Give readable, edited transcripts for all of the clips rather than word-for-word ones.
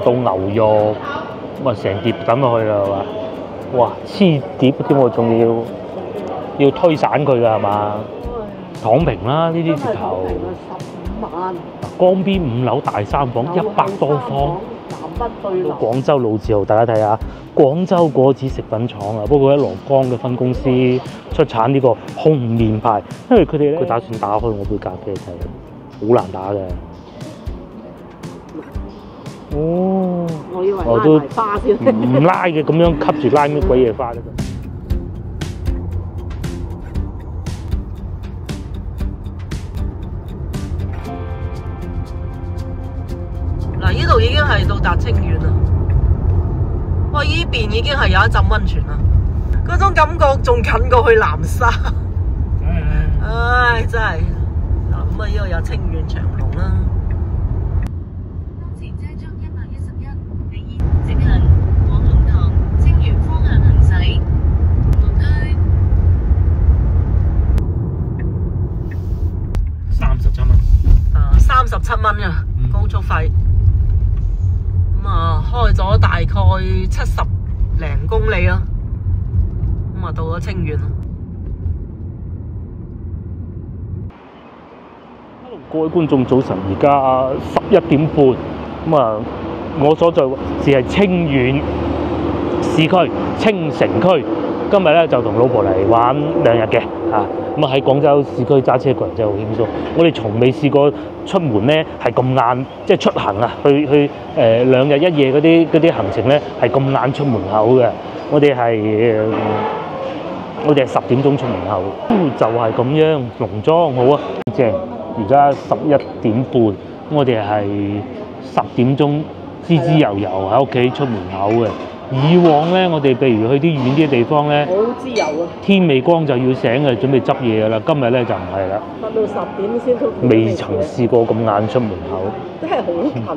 到牛肉，咁啊成碟抌落去啦，係嘛？哇，黐碟添喎，仲要推散佢㗎係嘛？躺平啦，呢啲直頭。15萬。江邊5樓大三房100多方。南北對流。廣州老字號，大家睇下，廣州果子食品廠啊，不過喺蘿崗嘅分公司出產呢個紅麵派，因為佢哋咧佢打算打開我杯咖啡睇，好難打嘅。哦，我以為我都拉埋花先。唔拉嘅，咁樣吸住拉咩鬼嘢花咧？嗱，呢度已經係到達清遠啦。哇！依邊已經係有一浸溫泉啦，嗰種感覺仲近過去南沙。唉，真係嗱，咁啊，呢度有清遠長隆啦。當前車速111，你現直行往龍塘清遠方向行駛。龍區37蚊。37蚊啊，高速費。咁啊，開咗大概70零公里啦，咁啊到咗清遠啦。各位觀眾早晨，而家11點半，咁啊，我所在是係清遠市區清城區。今日咧就同老婆嚟玩2日嘅嚇，咁啊喺廣州市區揸車個人真係好輕鬆。我哋從未試過出門咧係咁晏，即係出行啊，去2日1夜嗰啲行程咧係咁晏出門口嘅。我哋係10點鐘出門口，就係咁樣農莊好啊，正。而家11點半，我哋係10點鐘滋滋悠悠喺屋企出門口嘅。以往咧，我哋譬如去啲遠啲嘅地方咧，好自由啊！天未光就要醒嘅，準備執嘢㗎啦。今日咧就唔係啦，瞓到10點先出門。未曾試過咁晏出門口，真係好近啊！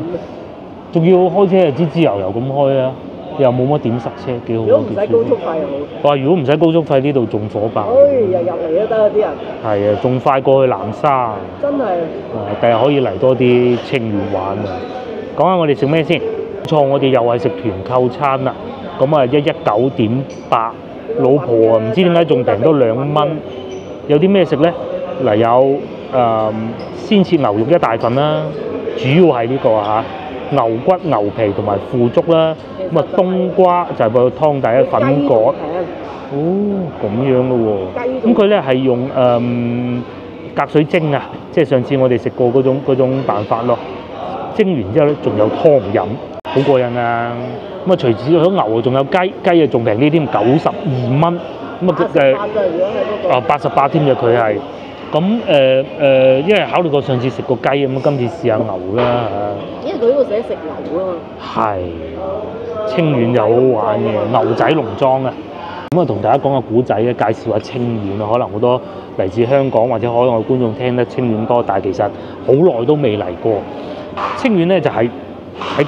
仲要開車係滋滋悠悠咁開啊，又冇乜點塞車，幾好。如果唔使高速費好。哇！如果唔使高速費，呢度仲火爆。日入嚟都得啊啲人。係啊，仲快過去南沙。真係。第日可以嚟多啲清遠玩啊！講下我哋食咩先？錯，我哋又係食團購餐啦。咁啊119.8，老婆啊唔知點解仲平多2蚊。有啲咩食咧？嗱有鮮切牛肉1大份啦，主要係呢個嚇牛骨、牛皮同埋腐竹啦。咁啊冬瓜就係個湯底粉葛。哦，咁樣咯喎。咁佢咧係用隔水蒸啊，即係上次我哋食過嗰種辦法咯。蒸完之後咧，仲有湯飲，好過癮啊！咁啊，除此咗牛啊，仲有雞，雞啊仲平啲添，92蚊。咁啊88添嘅佢係。咁因為考慮過上次食過雞咁，今次試下牛啦嚇。因為佢呢度寫食牛啊嘛。係。清遠又好玩嘅，牛仔農莊啊！咁啊，同大家講個古仔咧，介紹下清遠啊。可能好多嚟自香港或者海外觀眾聽得清遠多，但係其實好耐都未嚟過。清遠咧就喺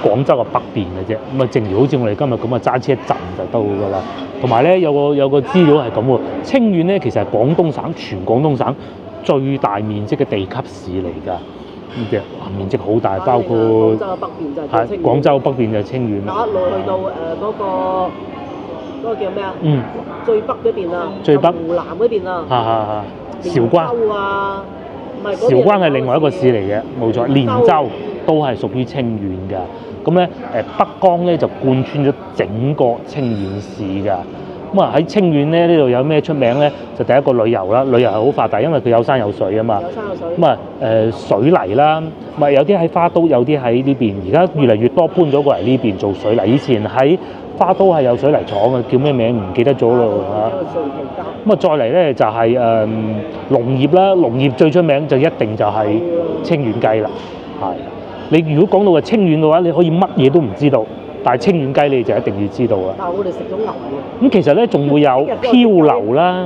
廣州嘅北邊嘅啫。咁啊，正如好似我哋今日咁啊，揸車一陣就到㗎啦。同埋咧有個資料係咁喎，清遠咧其實係廣東省全廣東省最大面積嘅地級市嚟㗎。咁嘅面積好大，包括廣州北邊就係清遠。廣州北邊就係清遠。一路去到嗰個叫咩啊？最北嗰邊啊，最北湖南嗰邊啊。韶關啊，韶關係另外一個市嚟嘅，冇錯。連州都係屬於清遠㗎。咁咧北江咧就貫穿咗整個清遠市㗎。咁啊喺清遠咧呢度有咩出名咧？就第一個旅遊啦，旅遊係好發達，因為佢有山有水啊嘛。有山有水。咁啊水泥啦，咪有啲喺花都，有啲喺呢邊。而家越嚟越多搬咗過嚟呢邊做水泥。以前喺花都係有水泥廠嘅，叫咩名唔記得咗咯嚇。咁啊再嚟咧就係農業啦，農業最出名就一定就係清遠雞啦。係，你如果講到話清遠嘅話，你可以乜嘢都唔知道。但係清遠雞你就一定要知道啦。但係我哋食咗牛喎。咁其實咧仲會有漂流啦，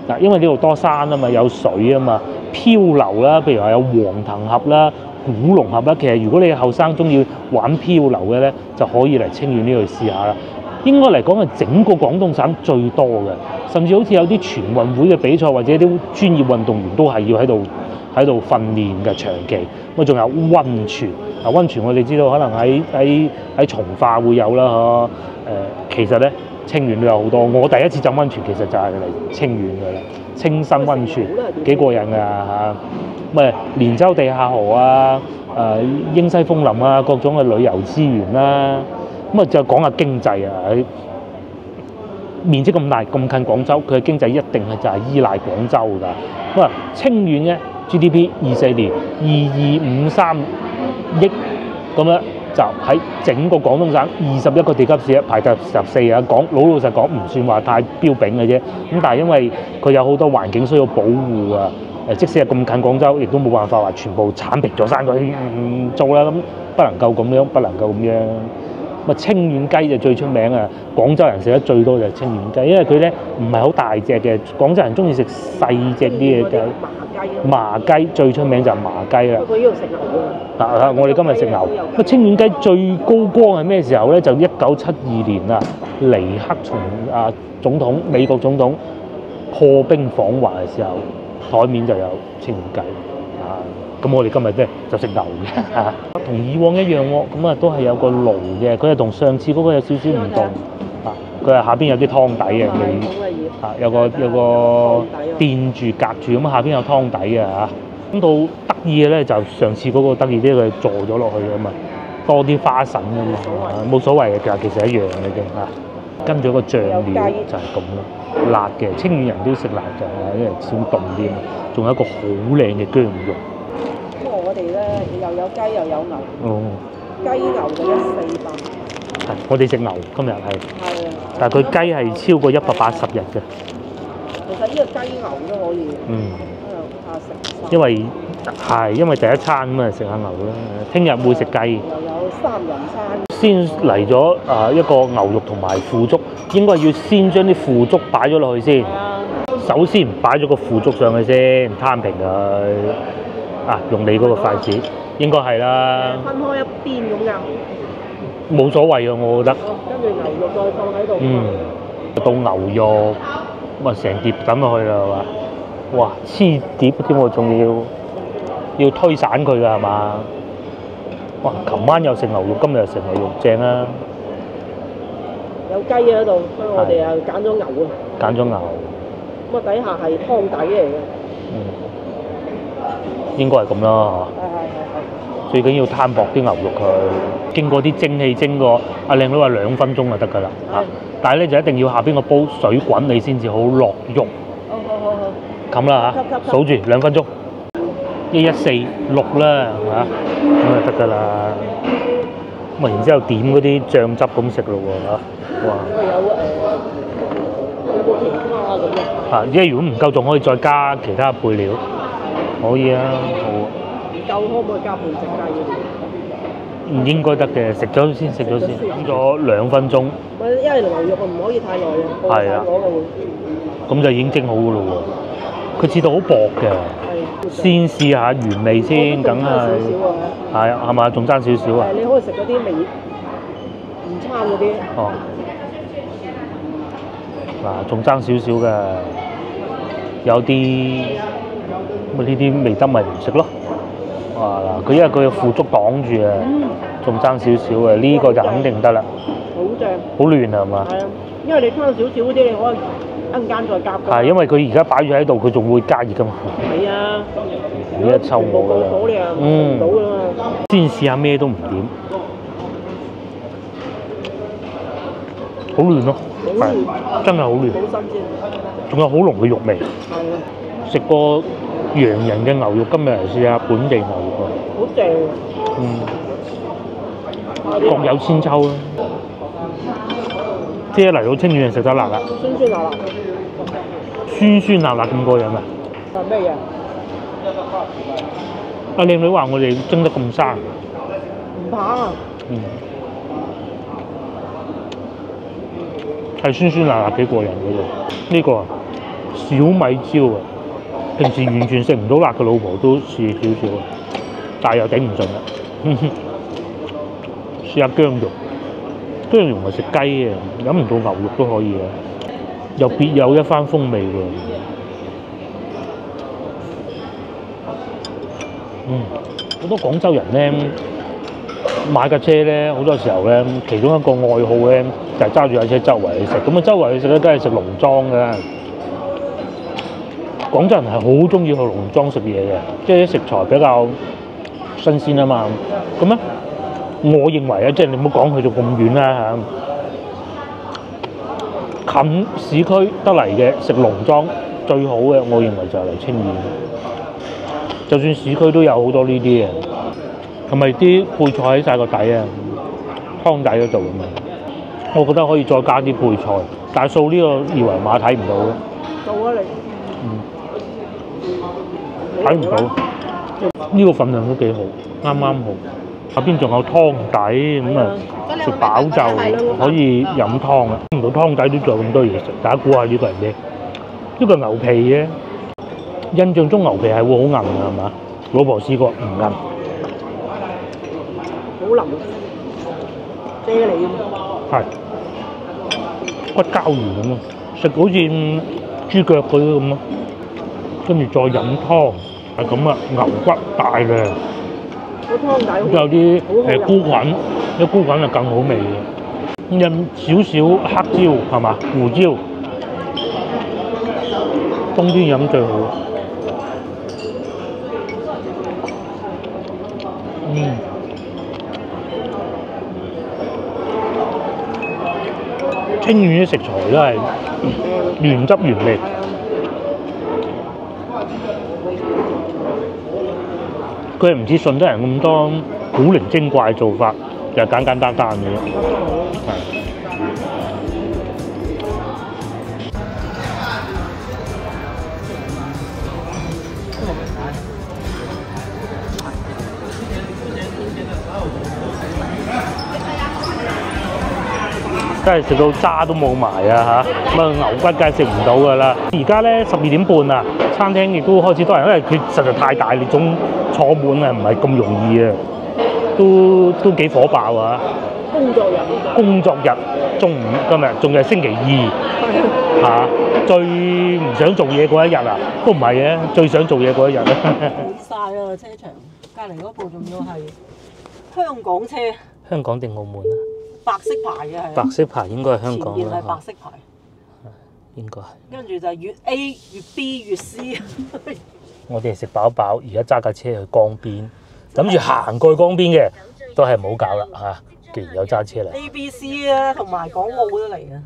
嗱，因為呢度多山啊嘛，有水啊嘛，漂流啦，譬如話有黃藤峽啦、古龍峽啦。其實如果你後生中意玩漂流嘅咧，就可以嚟清遠呢度試下啦。應該嚟講係整個廣東省最多嘅，甚至好似有啲全運會嘅比賽或者啲專業運動員都係要喺度喺度訓練嘅長期。咁仲有温泉，温泉我哋知道可能喺從化會有啦，嗬。其實咧清遠都有好多。我第一次浸温泉其實就係嚟清遠㗎啦，清新温泉幾過癮㗎嚇。咁連州地下河啊，英西風林啊，各種嘅旅遊資源啦。咁就講下經濟啊，面積咁大，咁近廣州，佢嘅經濟一定係就係依賴廣州㗎。咁清遠嘅 GDP 24年2253億，咁樣就喺整個廣東省21個地級市排第14啊。講老實講，唔算話太標炳嘅啫。咁但係因為佢有好多環境需要保護啊，即使係咁近廣州，亦都冇辦法話全部剷平咗山佢做啦。咁不能夠咁樣，不能夠咁樣。咁清遠雞就最出名啊！廣州人食得最多就係清遠雞，因為佢咧唔係好大隻嘅，廣州人中意食細隻啲嘅雞。麻雞最出名就係麻雞啦。佢呢度食牛啊！我哋今日食牛。咁清遠雞最高光係咩時候咧？就1972年啊，尼克松總統，美國總統破冰訪華嘅時候，台面就有清遠雞啊！咁我哋今日咧就食牛嘅嚇，同以往一樣喎。咁都係有個爐嘅，佢係同上次嗰個有少少唔同啊。佢係下邊有啲湯底嘅，有個墊住隔住咁，下邊有湯底嘅嚇。咁到得意嘅咧，就上次嗰個得意啲，佢坐咗落去啊嘛，多啲花神啊嘛，冇所謂嘅，其實一樣嘅啫嚇。跟住個醬料就係咁咯，辣嘅，清遠人都食辣嘅，因為少凍啲嘛。仲有一個好靚嘅薑肉。我哋咧又有雞又有牛。哦。雞牛就1400。係，我哋食牛今日係。係啊。但係佢雞係超過180日嘅。其實呢個雞牛都可以。怕食。因為第一餐咁啊，食下牛啦。聽日會食雞。又有3人餐。先嚟咗一個牛肉同埋腐竹，應該要先將啲腐竹擺咗落去先。首先擺咗個腐竹上去先，攤平佢。用你嗰個筷子，應該係啦。分開一邊咁㗎。冇所謂啊，我覺得。跟住牛肉再放喺度。到牛肉，咁成碟抌落去啦，係嘛？哇，黐碟添喎，仲要推散佢㗎係嘛？哇！琴晚又食牛肉，今日又食牛肉，正啊！有雞喺度，所以我哋又揀咗牛啊。揀咗牛。咁底下係湯底嚟嘅。應該係咁啦，係。最緊要攤薄啲牛肉佢，經過啲蒸氣蒸過，阿靚女話2分鐘就得㗎啦。但係咧就一定要下邊個煲水滾，你先至好落肉。好。冚啦嚇，數住2分鐘。1146啦嚇，咁就得㗎啦。咁然之後點嗰啲醬汁咁食咯喎嚇，哇！有冇其他咁啊？因為如果唔夠，仲可以再加其他配料。可以啊，好啊。唔夠可唔可以加半隻雞？唔應該得嘅，食咗先。蒸咗2分鐘。因為牛肉唔可以太耐嘅，係啊。咁就已經蒸好㗎咯喎。佢切到好薄嘅。先試下原味先，梗係。係嘛？仲爭少少啊？你可以食嗰啲味午餐嗰啲。哦。嗱，仲爭少少嘅，有啲。咁呢啲未得咪唔食咯，嗱佢因為佢有腐竹擋住啊，仲爭少少嘅，呢個就肯定得啦。好正。好嫩係嘛？係啊，因為你差少少嗰啲，你可以一陣間再加。係因為佢而家擺住喺度，佢仲會加熱㗎嘛。係啊。呢一抽我㗎啦。到㗎嘛。先試下咩都唔點。好嫩咯，係真係好嫩。好新鮮。仲有好濃嘅肉味。係啊。食過洋人嘅牛肉，今日嚟試下本地牛肉啊！好正啊！各有千秋啦。即係嚟到清遠就食得辣啦。酸辣辣。酸辣咁過癮啊！係咩嘢？阿靚女話我哋蒸得咁生。唔怕啊！係酸辣幾過癮嘅喎。呢個小米椒啊！平時完全食唔到辣嘅老婆都試少少，但係又頂唔順啦。試下薑肉，薑肉唔係食雞嘅，飲唔到牛肉都可以嘅，又別有一番風味喎。好多廣州人咧買架車咧，好多時候咧，其中一個愛好咧就係揸住架車周圍去食。咁啊，周圍去食咧，梗係食農莊嘅。廣州人係好中意去農莊食嘢嘅，即係啲食材比較新鮮啊嘛。咁咧，我認為咧，即係你唔好講去到咁遠啦嚇，近市區得嚟嘅食農莊最好嘅，我認為就係嚟清遠。就算市區都有好多呢啲嘅，係咪啲配菜喺晒個底啊？湯底嗰度咁樣，我覺得可以再加啲配菜，但係掃呢個二維碼睇唔到嘅。到啊你，睇唔到，呢個份量都幾好，啱啱好。下邊仲有湯底咁啊，食飽就可以飲湯啊！唔到湯底都仲有咁多嘢食，大家估下呢個係咩？呢個牛皮嘅，印象中牛皮係會好硬㗎係嘛？老婆試過唔硬，好腍，啫喱咁。係骨膠原咁啊，食好似豬腳嗰啲咁咯，跟住再飲湯係咁啊，牛骨大量。個湯底有啲菇菌，啲菇菌就更好味嘅。印少少黑椒係嘛，胡椒，冬天飲最好。清遠啲食材都係原汁原味。佢唔似順德人咁多古靈精怪做法，就簡簡單單嘅啫。真係食到渣都冇埋啊嚇！咁啊牛骨梗係食唔到㗎啦。而家咧12點半啊，餐廳亦都開始多人，因為佢實在太大，你總坐滿啊，唔係咁容易啊，都幾火爆啊！工作日中午今日仲係星期二嚇，最唔想做嘢嗰一日啊，都唔係嘅，最想做嘢嗰一日啊！滿曬啦車場，隔離嗰部仲要係香港車，香港定澳門啊？白色牌嘅係。白色牌應該係香港前面係啦，白色牌。應該係。跟住就係粵 A、粵 B、粵 C。我哋食飽飽，而家揸架車去江邊，諗住行過去江邊嘅，都係唔好搞啦嚇。既然有揸車嚟 A、B、C 啊，同埋港澳都嚟啊。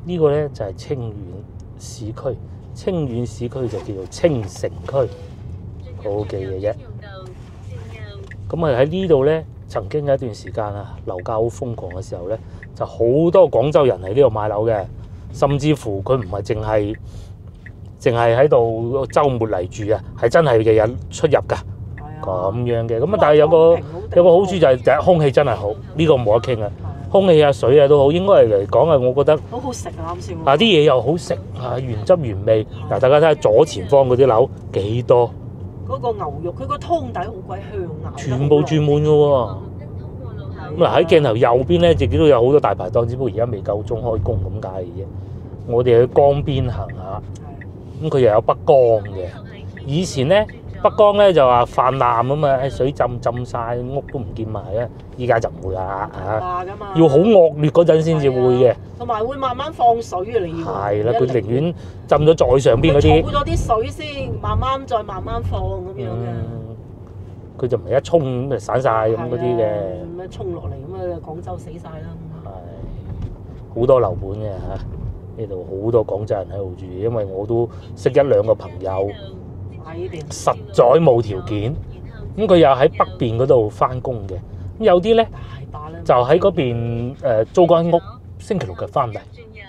呢個咧就係清遠市區，清遠市區就叫做清城區，好好記嘅啫。咁啊喺呢度咧，曾經有一段時間啊，樓價好瘋狂嘅時候咧，就好多廣州人喺呢度買樓嘅，甚至乎佢唔係淨係喺度週末嚟住啊，係真係日日出入㗎，咁樣嘅。咁啊，但係有個好處就係第一空氣真係好，呢個冇得傾啊。空氣啊、水啊都好，應該嚟講啊，我覺得好好食啊啱先。啲嘢又好食啊，原汁原味。嗱，大家睇下左前方嗰啲樓幾多？嗰個牛肉，佢個湯底好鬼香啊！全部注滿嘅喎。咁嗱喺鏡頭右邊咧，亦都有好多大排檔，只不過而家未夠鐘開工咁解嘅啫。我哋去江邊行下，咁佢又有北江嘅。以前咧北江咧就話泛濫啊嘛，水浸晒，屋都唔見埋啊。依家就唔會啦嚇，要好惡劣嗰陣先至會嘅。同埋會慢慢放水啊！你要係啦，佢寧願浸咗再上邊嗰啲，儲咗啲水先，慢慢放咁樣嘅。佢就唔係一沖咁就散晒咁嗰啲嘅。咁樣沖落嚟咁啊，廣州死晒啦。係好多樓盤嘅嚇，呢度好多廣州人喺度住，因為我都識一兩個朋友，實在冇條件。咁佢又喺北邊嗰度翻工嘅，咁有啲咧就喺嗰邊租間屋，星期六日翻嚟，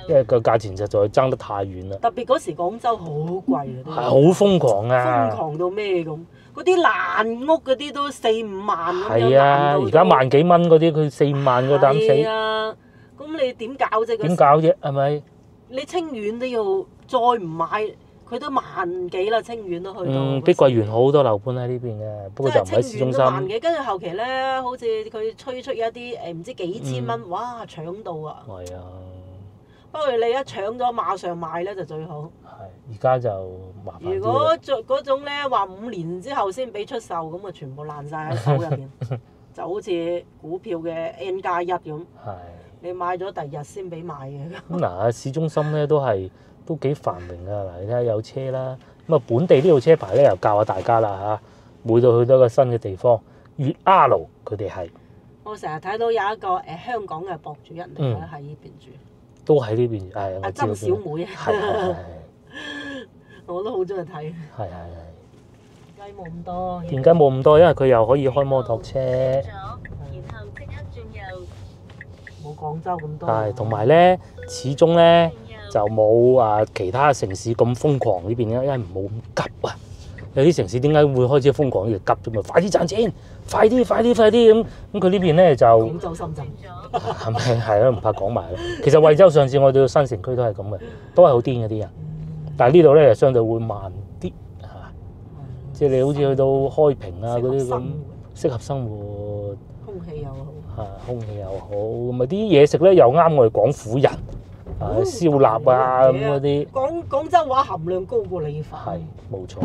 因為個價錢實在爭得太遠啦。特別嗰時廣州好貴啊，係好瘋狂啊！瘋狂到咩咁？嗰啲爛屋嗰啲都4-5萬咁樣。係啊，而家萬幾蚊嗰啲，佢4-5萬個膽死。係啊，咁你點搞啫？點搞啫？係咪？你清遠都要再唔買，佢都萬幾啦，清遠都去到。碧桂園好多樓盤喺呢邊嘅，不過就唔喺市中心。萬幾，跟住後期咧，好似佢推出一啲唔知幾千蚊，哇搶到啊！係啊。不過你一搶咗馬上賣咧就最好。係，而家就麻煩啲如果嗰種咧話5年之後先俾出售，咁啊全部爛晒喺手入邊，就好似股票嘅 N+1咁。係。你買咗第日先俾賣嘅。咁嗱，市中心咧都幾繁榮啊！嗱，你睇下有車啦，咁啊本地呢度車牌咧又教下大家啦嚇。每到去到一個新嘅地方，粵 R 佢哋係。我成日睇到有一個香港嘅博主人嚟咧喺呢邊住。都喺呢邊，係阿曾小妹啊。係。我都好中意睇。係。雞冇咁多。點解冇咁多？因為佢又可以開摩托車。冇廣州咁多。係，同埋咧，始終咧就冇其他城市咁瘋狂呢邊咧，因為冇咁急啊。有啲城市點解會開始瘋狂呢？急啫嘛，快啲賺錢，快啲咁。佢呢邊咧就廣州、深圳。係咪係咯？唔怕講埋咯。其實惠州上次我哋到新城區都係咁嘅，都係好癲嗰啲人。但係呢度咧就相對會慢啲嚇，即係你好似去到開平啊嗰啲咁，適合生活。空氣又好。空氣又好，咁啊啲嘢食咧又啱我哋廣府人，燒臘啊咁嗰啲。廣州話含量高過你份。係，冇錯。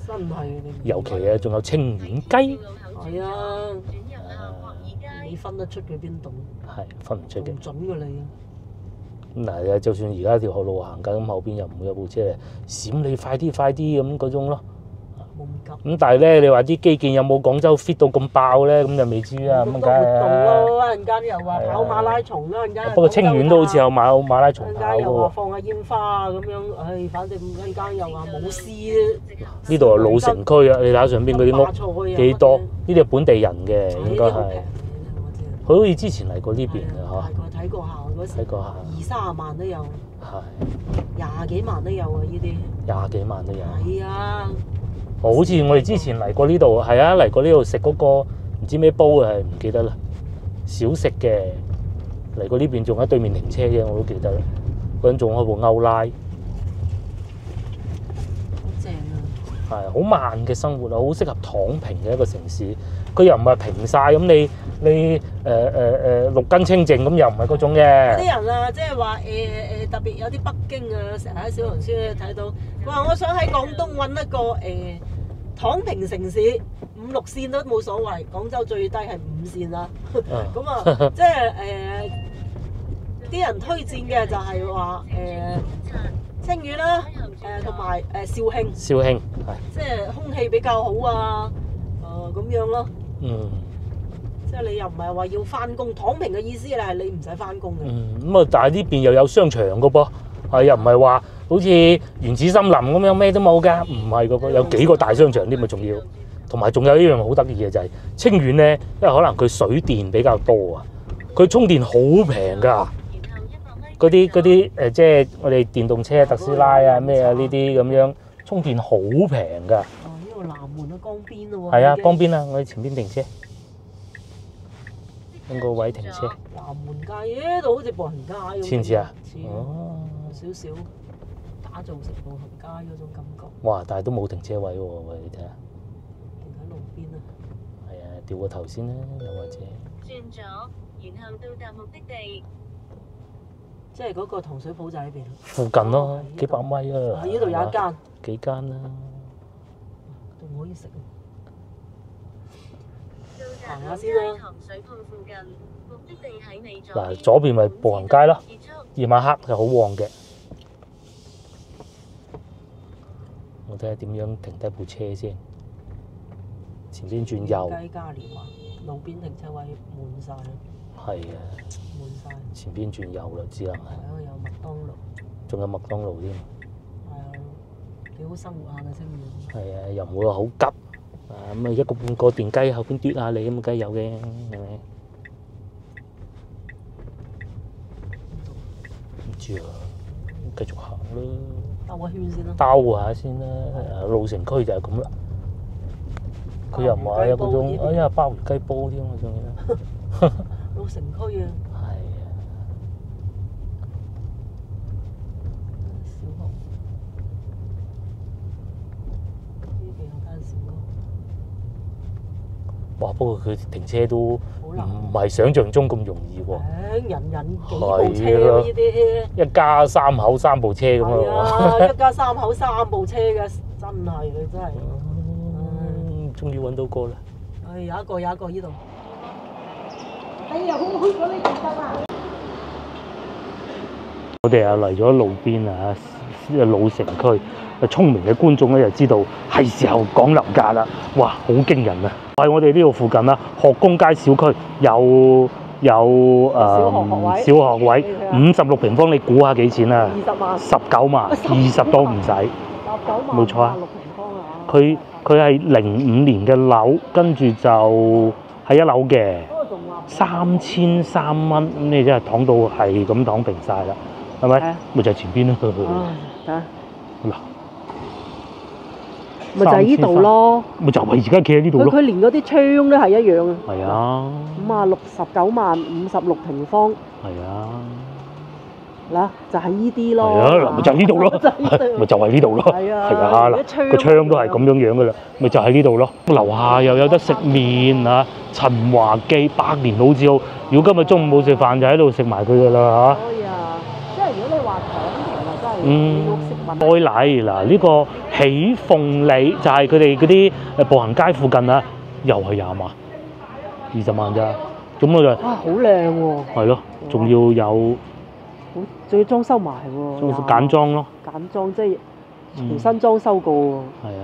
真係。尤其仲有清遠雞。係啊。你分得出佢邊度？係分唔出嘅。唔準㗎你。嗱，就算而家條路行緊，咁後邊又唔會有部車嚟閃你快啲咁嗰種咯。冇咁急。咁但係咧，你話啲基建有冇廣州 fit 到咁爆咧？咁就未知啊。咁梗係。活動咯，陣間又話跑馬拉松啦，陣間。不過清遠都好似有馬拉松跑喎。陣間又話放下煙花咁樣，反正陣間又話舞獅。呢度係老城區啊！你睇下上邊嗰啲屋幾多？呢啲係本地人嘅應該係。佢好似之前嚟過呢邊嘅嚇。睇過下嗰時。睇過下。20-30萬都有。係。20幾萬都有啊！呢啲。20幾萬都有。係啊。好似我哋之前嚟過呢度，係啊，嚟過呢度食嗰個唔知咩煲啊，係唔記得啦。少食嘅，嚟過呢邊仲喺對面停車嘅，我都記得啦。嗰陣仲開部歐拉，好正啊！係好慢嘅生活啊，好適合躺平嘅一個城市。佢又唔係平晒咁，你六根清淨咁，又唔係嗰種嘅。有啲人啊，即係話特別有啲北京啊，成日喺小紅書睇到，話我想喺廣東揾一個躺平城市，5、6線都冇所謂。廣州最低係5線啦。咁啊，即係啲人推薦嘅就係話清遠啦，同埋肇慶。肇慶係。即係空氣比較好啊，咁樣咯。即係你又唔係話要翻工，躺平嘅意思咧係你唔使翻工嘅。咁啊，但係呢邊又有商場嘅噃，又唔係話好似原始森林咁樣咩都冇㗎，唔係嗰個有幾個大商場添啊，仲要，同埋仲有一樣好得意嘅就係清遠咧，因為可能佢水電比較多啊，佢充電好平㗎。嗰啲即係我哋電動車特斯拉啊咩啊呢啲咁樣充電好平㗎。呢個南門啊，江邊咯喎。係啊，江邊啊，我哋前邊停車。揾個位停車。南門街呢度好似步行街咁。似唔似啊？似。哦。少少打造成步行街嗰種感覺。哇！但係都冇停車位喎，喂，你睇下。停喺路邊啊。係啊，掉個頭先啦，又或者。轉左，然後到達目的地。即係嗰個糖水鋪就喺邊？附近咯，幾百米啊。呢度有一間。幾間啦。仲可以食。行下先啦。嗱，左邊咪步行街咯，夜晚黑就好旺嘅。我睇下點樣停低部車先。前邊轉右。雞嘉年華，路邊停車位滿晒。係啊。滿晒。前邊轉右啦，只能係。係啊，有麥當勞。仲有麥當勞添。係啊，幾好生活下嘅清遠。係啊，又唔會話好急。咁啊，一個半個電雞後邊嘟下你咁，梗係有嘅，係咪？唔知啊，繼續行啦。兜個圈先啦。兜下先啦，老城區就係咁啦。佢又唔係有嗰種，哎呀，鮑魚雞煲添啊，仲要。老城區啊。係啊。小學。呢邊有間小學。哇！不過佢停車都好難唔係想象中咁容易喎。人幾部車啊呢啲。一家三口3部車咁係啊！啊，一家三口3部車嘅，真係你真係。終於揾到個啦！有一個呢度。哎呀，好唔好咗呢個得啊？我哋又嚟咗路邊啊，老城區。聰明嘅觀眾咧就知道係時候講樓價啦！哇，好驚人啊！喺我哋呢度附近啦，學工街小區有小學位56平方，你估下幾錢啊？20萬。19萬，20都唔使。19萬。冇錯啊！ 6平方啊！佢係05年嘅樓，跟住就係1樓嘅，3300蚊，咁你真係躺到係咁躺平晒啦，係咪？咪就係前邊咯。嗱。咪就係呢度咯，咪就係而家企喺呢度咯。佢連嗰啲窗都係一樣啊。係啊。19萬56平方。係啊。嗱，就係呢啲咯。係啊，咪就係呢度咯。咪就係呢度咯。係啊，嗱，個窗都係咁樣噶啦，咪就係呢度咯。樓下又有得食麵啊，陳華記百年老字號。如果今日中午冇食飯，就喺度食埋佢噶啦嚇。可以啊，即係如果你話躺平啊，真係要食物。愛禮嗱，呢個喜鳳里就係佢哋嗰啲步行街附近啊，又係20萬，20萬咋？咁我就好靚喎！係咯，仲要有，仲要裝修埋喎，簡裝咯，簡裝即係重新裝修過喎。係啊，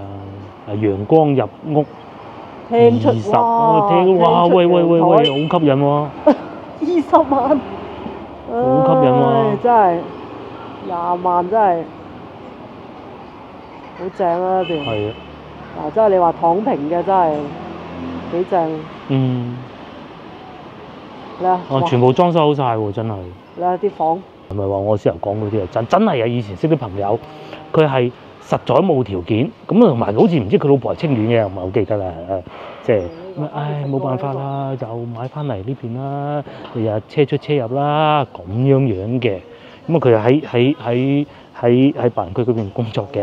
陽光入屋，聽出哇！喂，好吸引喎！20萬，好吸引喎！真係20萬真係。好正啊！條係啊，嗱，即係你話躺平嘅真係幾正。全部裝修好晒喎，真係。你睇啲房。係咪話我先頭講嗰啲啊？真係啊！以前識啲朋友，佢係實在冇條件，咁同埋好似唔知佢老婆係清遠嘅，唔係好記得啦。即係冇辦法啦，就買翻嚟呢邊啦，日日車出車入啦，咁樣嘅。咁啊，佢喺白雲區嗰邊工作嘅。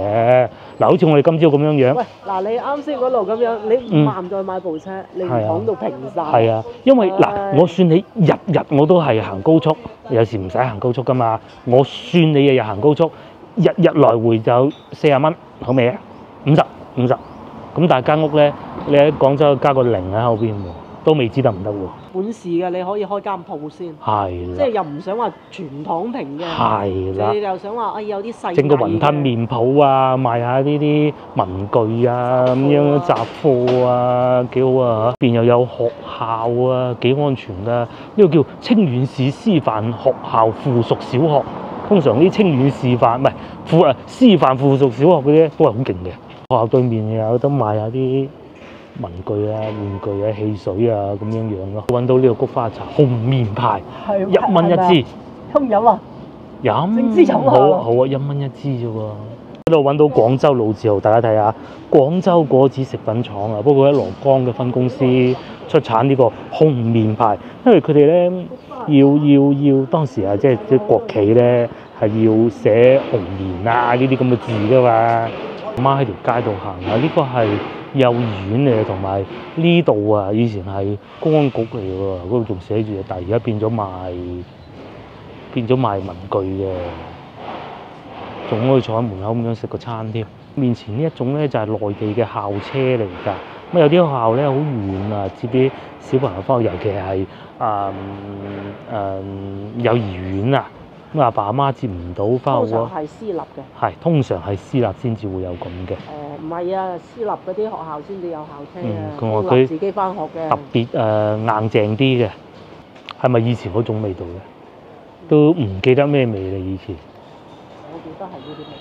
嗱，好似我哋今朝咁樣。喂，嗱，你啱先嗰度咁樣，你5萬再買部車，你躺到平晒。係啊，因為嗱，我算你日我都係行高速，有時唔使行高速噶嘛。我算你日行高速，日來回就40蚊，好未啊？50。咁但係間屋咧，你喺廣州加個0喺後邊喎，都未知得唔得喎？本事嘅你可以開間鋪先，係啦，即係又唔想話全躺平嘅，係啦，你又想話有啲細，整個雲吞麵鋪啊，賣下呢啲文具啊，咁樣雜貨啊，幾好啊！邊又有學校啊，幾安全㗎？呢個叫清遠市師範學校附屬小學，通常啲清遠示範唔係師範附屬小學嗰啲都係好勁嘅。學校對面又有得賣下啲文具啊、玩具啊、汽水啊咁樣咯。揾到呢個菊花茶紅棉牌，1蚊一支。飲唔飲啊？飲。整支飲啊！好啊，1蚊一支啫喎。喺度揾到廣州老字號，大家睇下，廣州果子食品廠啊。不過喺蘿崗嘅分公司出產呢個紅棉牌，因為佢哋咧要當時啊，即係啲國企咧係要寫紅棉啊呢啲咁嘅字噶嘛。阿媽喺條街度行啊，呢個係幼兒園嚟嘅，同埋呢度啊以前係公安局嚟嘅喎，嗰度仲寫住，但係而家變咗賣文具嘅，仲可以坐喺門口咁樣食個餐添。面前呢一種咧就係內地嘅校車嚟㗎，咁有啲學校咧好遠啊，接啲小朋友翻學，尤其係幼兒園啊。咁阿爸阿媽接唔到翻學喎，通常係私立嘅。係，通常係私立先至會有咁嘅。唔係啊，私立嗰啲學校先至有校車啊，佢話佢自己翻學嘅。特別硬淨啲嘅，係咪以前嗰種味道嘅？都唔記得咩味啦，以前。我記得係呢啲味。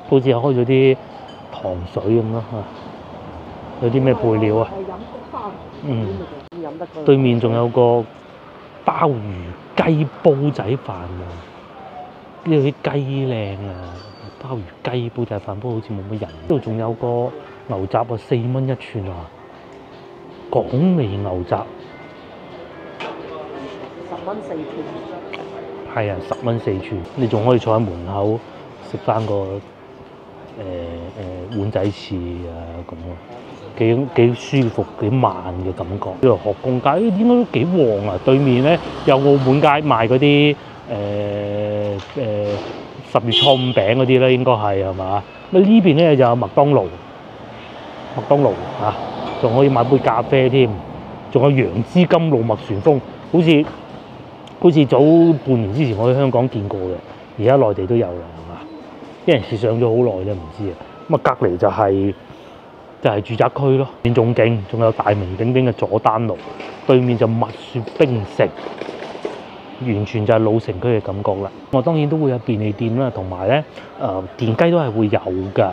好似開咗啲糖水咁咯嚇，有啲咩配料啊？係飲菊花。飲得。對面仲有個鮑魚雞煲仔飯喎，呢度啲雞靚啊！鮑魚雞煲仔飯，不過好似冇乜人。呢度仲有個牛雜啊，4蚊一串啊，港味牛雜。10蚊4串。係啊，10蚊4串，你仲可以坐喺門口食翻個碗仔翅啊咁咯。幾舒服、幾慢嘅感覺。呢度學工街，點解都幾旺啊！對面咧有澳門街賣嗰啲10月初五餅嗰啲咧，應該係嘛？咁呢邊咧就有麥當勞啊，仲可以買杯咖啡添，仲有楊枝甘露麥旋風，好似早半年之前我喺香港見過嘅，而家內地都有啦，係嘛？啲人試上咗好耐咧，唔知啊。咁啊，隔離就係住宅區咯，仲勁，仲有大名鼎鼎嘅佐丹奴，對面就蜜雪冰城，完全就係老城區嘅感覺啦。我當然都會有便利店啦，同埋咧電雞都係會有㗎。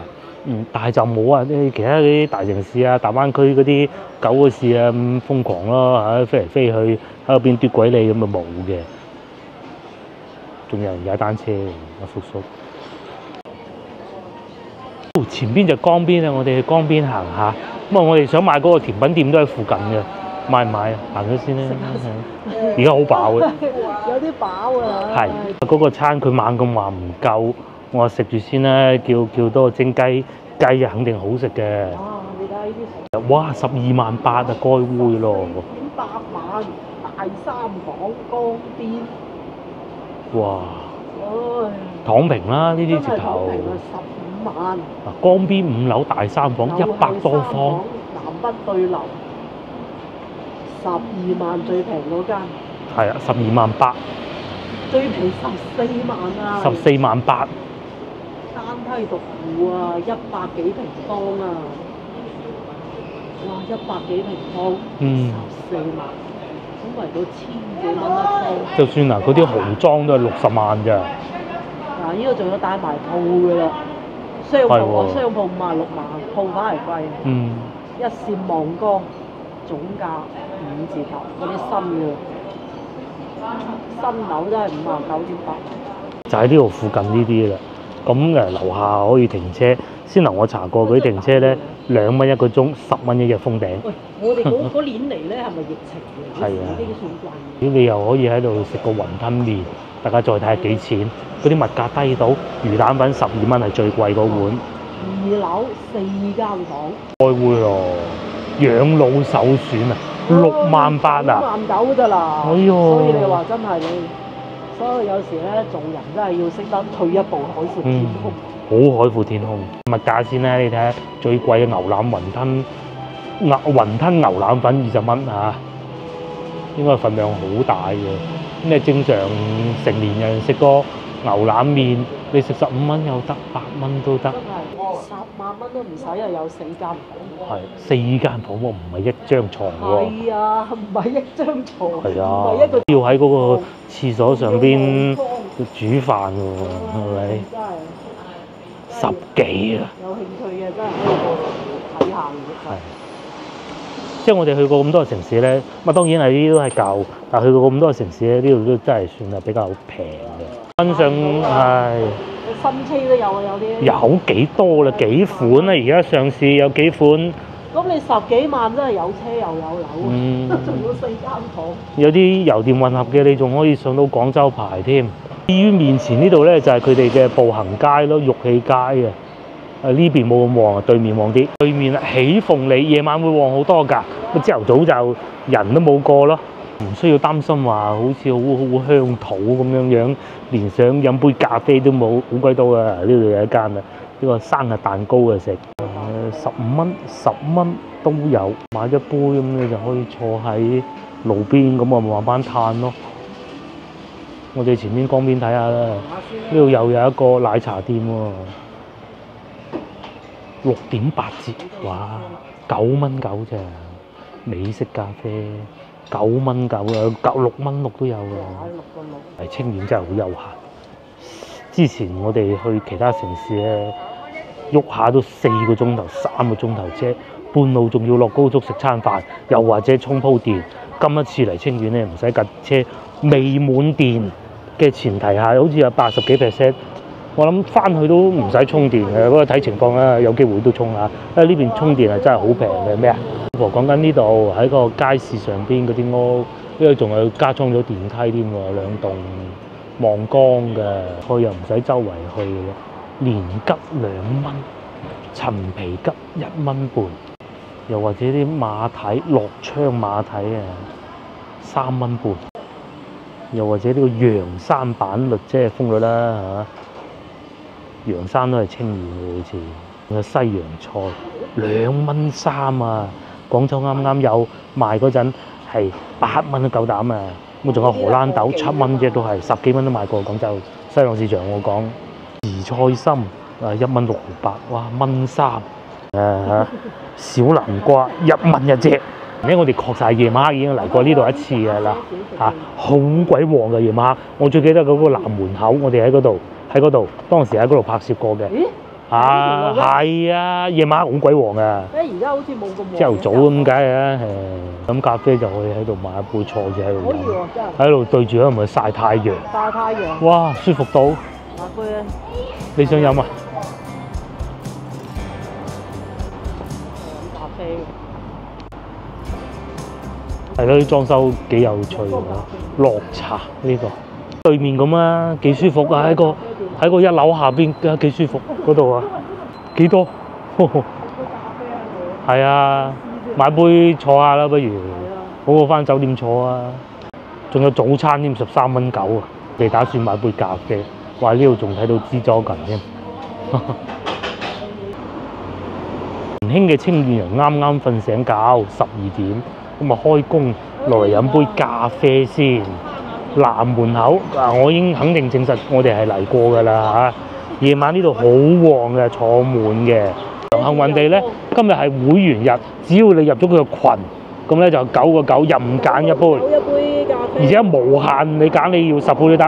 但係就冇啊！其他啲大城市啊、大灣區嗰啲狗嘅事啊咁瘋狂咯嚇，飛嚟飛去喺嗰邊奪鬼你咁啊冇嘅。仲有人踩單車，阿叔叔。前邊就江邊啊，我哋去江邊行下。咁啊，我哋想買嗰個甜品店都喺附近嘅，買唔買啊？行咗先啦。而家好飽嘅，有啲飽啊。係嗰個餐佢猛咁話唔夠。我話食住先啦，叫多個蒸雞，雞就肯定好食嘅。哇！你睇下呢啲哇，12.8萬啊，該會咯。100萬大三房江邊。哇！唉，躺平啦，呢啲直頭。15萬。嗱，江邊5樓大三房，100多方。南北對流，12萬最平嗰間。係啊，12.8萬。最平14萬啊！14.8萬。單梯獨戶啊，100幾平方啊！哇，100幾平方，14萬，咁為到1000幾蚊一方。就算嗱，嗰啲豪裝都係60萬咋。嗱，呢個仲有帶埋鋪㗎啦，商鋪56萬，鋪反而貴。一線望江，總價5字頭，嗰啲新樓都係59.8萬。就喺呢度附近呢啲啦。咁樓下可以停車，先頭我查過嗰啲停車咧，2蚊一個鐘，10蚊一日封頂。喂，我哋嗰年嚟咧係咪疫情嘅？係啊，呢啲算貴。咁你又可以喺度食個雲吞麵，大家再睇下幾錢？嗰啲物價低到魚蛋粉12蚊係最貴嗰碗。2樓4間房。開會咯，養老首選啊，6.8萬啊！9.9咋啦？哎呦！所以你話真係你。所以有時咧，做人真係要識得退一步海闊天空。好海闊天空。物價先咧，你睇下最貴嘅雲吞牛腩粉20蚊嚇，應該份量好大嘅。咁你正常成年人食個牛腩麵，你食15蚊又得，8蚊都得。真係10萬蚊都唔使啊！有4間房。係4間房喎，唔係一張床喎。係啊，唔係一張床。係啊，唔係一個。要喺嗰個廁所上邊煮飯喎，係咪？真係。10幾啊！有興趣嘅真係可以過嚟睇下嘅。係。即係我哋去過咁多個城市咧，咁啊當然係呢啲都係舊，但係去過咁多個城市咧，呢度都真係算係比較平嘅。分上係。新車都有啊，有啲。有幾多啦？幾款啊？而家上市有幾款？咁你10幾萬真係有車又有樓，仲要4間房。有啲油電混合嘅，你仲可以上到廣州牌添。至於面前呢度咧，就係佢哋嘅步行街咯，玉器街啊。呢邊冇咁旺啊，對面旺啲。對面啊，喜鳳里夜晚會旺好多㗎。咁朝頭早就人都冇過咯，唔需要擔心話好似好鄉土咁樣，連想飲杯咖啡都冇，好鬼多啊！呢度有一間啊，呢個生日蛋糕啊食，15蚊10蚊都有，買一杯咁你就可以坐喺路邊咁啊慢慢嘆咯。我哋前面江邊睇下啦，呢度又有一個奶茶店喎。6.8折，哇！9蚊9咋，美式咖啡9蚊9啊，6蚊6都有㗎。係清遠真係好悠閒。之前我哋去其他城市咧，喐下都4個鐘頭、3個鐘頭車，半路仲要落高速食餐飯，又或者充鋪電。今一次嚟清遠咧，唔使架車，未滿電嘅前提下，好似有80幾%。我諗翻去都唔使充電嘅，不過睇情況啦，有機會都充下。因為呢邊充電係真係好平嘅。咩啊？老婆講緊呢度喺個街市上邊嗰啲屋，因為仲有加裝咗電梯添喎，2棟望江嘅，去又唔使周圍去嘅。年桔2蚊，陳皮桔1蚊半。又或者啲馬蹄樂昌馬蹄啊，3蚊半。又或者呢個洋山板栗即係風栗啦嚇，洋山都係清遠嘅好似。仲有西洋菜2蚊3啊！廣州啱啱有賣嗰陣係8蚊都夠膽啊！咁仲有荷蘭豆7蚊啫，都係10幾蚊都賣過廣州西洋市場。我講時菜心1蚊6毫8，哇1.3蚊小南瓜1蚊一隻。我哋確實係夜晚黑已經嚟過呢度一次嘅啦，好鬼旺嘅夜晚黑。我最記得嗰個南門口，我哋喺嗰度，當時喺嗰度拍攝過嘅。係啊，夜晚黑好鬼旺啊！而家好似冇咁旺。朝頭早咁解啊，咁咖啡就可以喺度買一杯，坐住喺度飲，喺度對住喺度曬太陽。曬太陽。哇，舒服到！買杯啊！你想飲啊？咖啡。係咯，啲裝修幾有趣喎！樂茶呢個對面咁啊，幾舒服啊！喺個1樓下邊啊，幾舒服嗰度啊，幾多？係啊，買杯坐下啦，不如好過返酒店坐啊！仲有早餐添，13蚊9啊！你打算買杯咖啡？哇！呢度仲睇到支咗近添。年輕嘅青年人啱啱瞓醒覺，12點。咁啊開工落嚟飲杯咖啡先。南門口我已經肯定證實我哋係嚟過㗎啦嚇。夜晚呢度好旺嘅，坐滿嘅。幸運地咧，今日係會員日，只要你入咗佢個群，咁咧就9個9任揀一杯。一杯咖啡。而且無限你揀，你要10杯都得。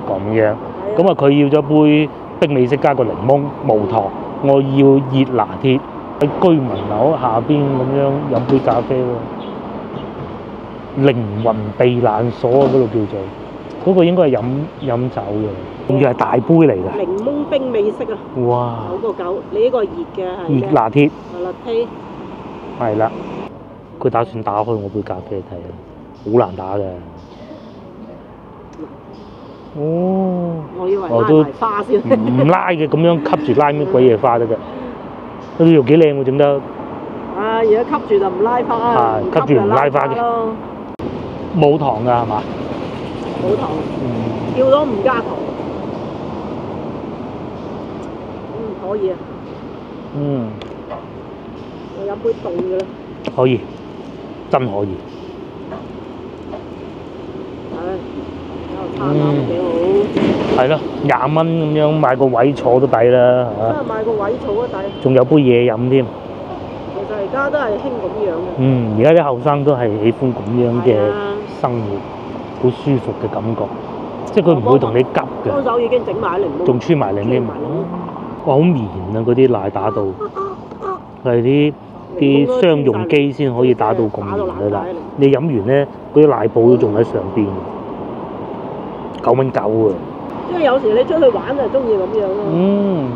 咁樣，咁啊佢要咗杯冰美式加個檸檬無糖，我要熱拿鐵。喺居民樓下邊咁樣飲杯咖啡喎。靈魂避難所嗰度叫做，嗰個應該係飲酒嘅，仲要係大杯嚟㗎。檸檬冰美式啊！哇！9個9，你呢個係熱嘅係熱拿鐵。拿鐵。係啦，佢打算打開我杯咖啡睇啊，好難打㗎。哦。我以為拉埋花先。唔拉嘅，咁樣吸住拉咩鬼嘢花得㗎？呢度幾靚喎，整得。啊！而家吸住就唔拉花。係吸住唔拉花嘅。冇糖㗎係嘛？冇糖。叫咗唔加糖。可以啊。我飲杯凍嘅啦。可以，真可以。餐啱幾好。係咯，20蚊咁樣買個位坐都抵啦嚇。真係買個位坐都抵。仲有杯嘢飲添。其實而家都係興咁樣嘅。而家啲後生都係喜歡咁樣嘅生活，好舒服嘅感覺。即係佢唔會同你急嘅。幫手已經整埋檸檬。仲穿埋檸添。哇！好綿啊！嗰啲奶打到係啲商用機先可以打到咁綿㗎啦。你飲完咧，嗰啲奶泡都仲喺上邊。9蚊9啊！即係有時你出去玩就中意咁樣咯。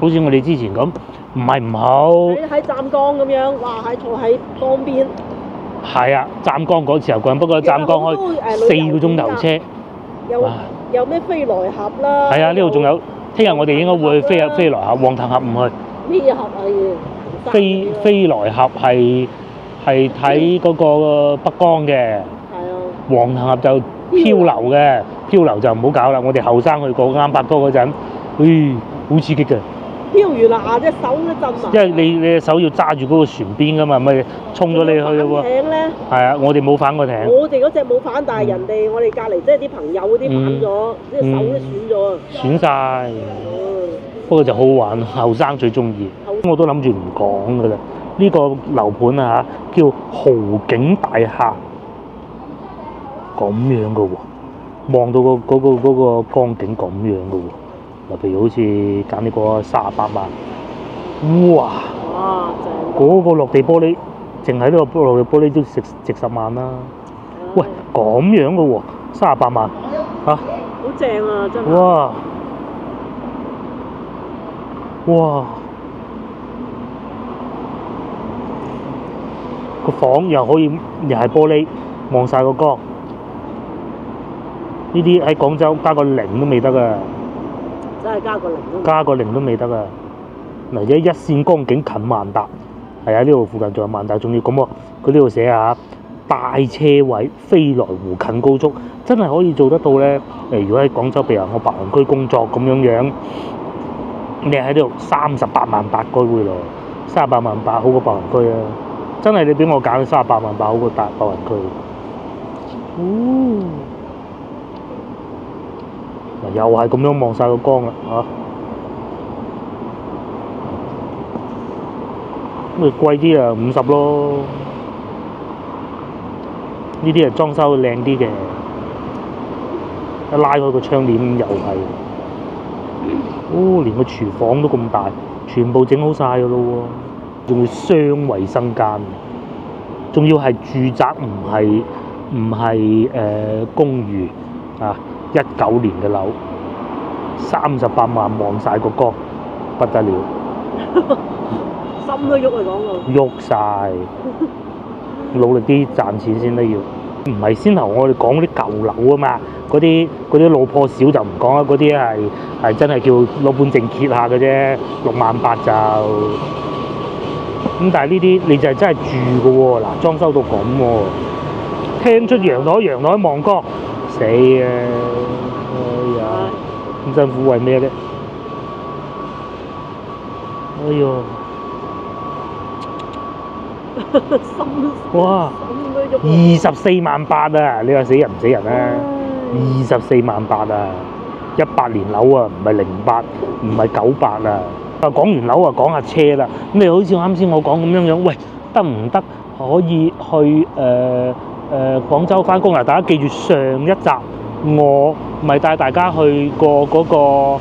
好似我哋之前咁，唔係唔好。喺湛江咁樣，哇！喺坐喺江邊。係啊，湛江嗰次又貴，不過湛江開4個鐘頭車。有咩飛來峽啦？係啊，呢度仲有。聽日我哋應該會去飛來峽，黃藤峽唔去。咩峽啊？飛來峽係睇嗰個北江嘅。黃藤峽就漂流嘅，漂流就唔好搞啦。我哋後生去過啱拍拖嗰陣，好刺激嘅。漂完啦，隻手都震埋。因為你隻手要揸住嗰個船邊噶嘛，咪衝咗你去咯喎。艇咧？係啊，我哋冇反過艇。我哋嗰隻冇反，但係人哋我哋隔離即係啲朋友嗰啲反咗，啲手都損咗啊。損曬。不過就好好玩，後生最中意。我都諗住唔講噶啦。呢個樓盤啊嚇，叫豪景大廈。咁樣嘅喎，望到嗰個光景咁樣嘅喎。嗱，譬如好似揀呢個38萬，哇！正！嗰個落地玻璃，淨係呢個落地玻璃都值10萬啦。喂，咁樣嘅喎，38萬嚇！好正啊，真係！哇！哇！個房又可以又係玻璃，望曬個江。呢啲喺廣州加個0都未得㗎。真係加個0都未得啊！嗱，而家一線光景近萬達，係啊，呢度附近仲有萬達，仲要咁喎，佢呢度寫下大車位飛來湖近高速，真係可以做得到咧。如果喺廣州，譬如我白雲區工作咁樣，你喺呢度38萬八該會咯，38萬八好過白雲區啊！真係你俾我揀，38萬八好過白雲區。嗱，又係咁樣望晒個江啦嚇。咁咪貴啲啊，50咯。呢啲係裝修靚啲嘅，一拉開個窗簾又係，連個廚房都咁大，全部整好晒㗎咯喎，仲要雙衞生間，仲要係住宅，唔係公寓啊！19年嘅樓，38萬望晒個江，不得了，心都喐啊講到，喐晒，努力啲賺錢先得要。唔係先頭我哋講嗰啲舊樓啊嘛，嗰啲老破小就唔講啦，嗰啲係真係叫攞本證揭下嘅啫，6萬8就。咁但係呢啲你就係真係住嘅喎，嗱裝修到咁喎，聽出陽台望江，死啊！哎呀，咁辛苦為咩咧？哎呦！哇！24萬8啊！你話死人唔死人啊？24萬8啊！18年樓啊，唔係08，唔係98啊！講完樓啊，講下車啦。咁你好似啱先我講咁樣，喂，得唔得可以去廣州翻工啊？大家記住上一集我咪帶大家去過嗰個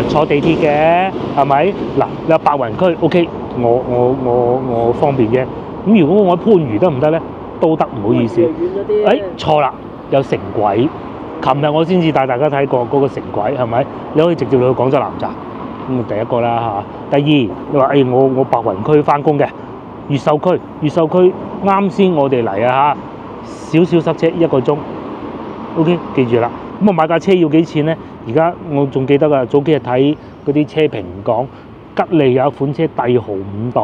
坐地鐵嘅，係咪？嗱，你話白雲區 OK。我方便啫。咁如果我喺番禺得唔得咧？都得，唔好意思。錯啦，有城軌。琴日我先至帶大家睇過嗰個城軌，係咪？你可以直接去廣州南站。咁啊，第一個啦嚇。第二，你話我白雲區翻工嘅，越秀區啱先我哋嚟啊嚇，少少塞車1個鐘。OK， 記住啦。咁啊買架車要幾錢咧？而家我仲記得啊，早幾日睇嗰啲車評講。吉利有一款車帝豪5代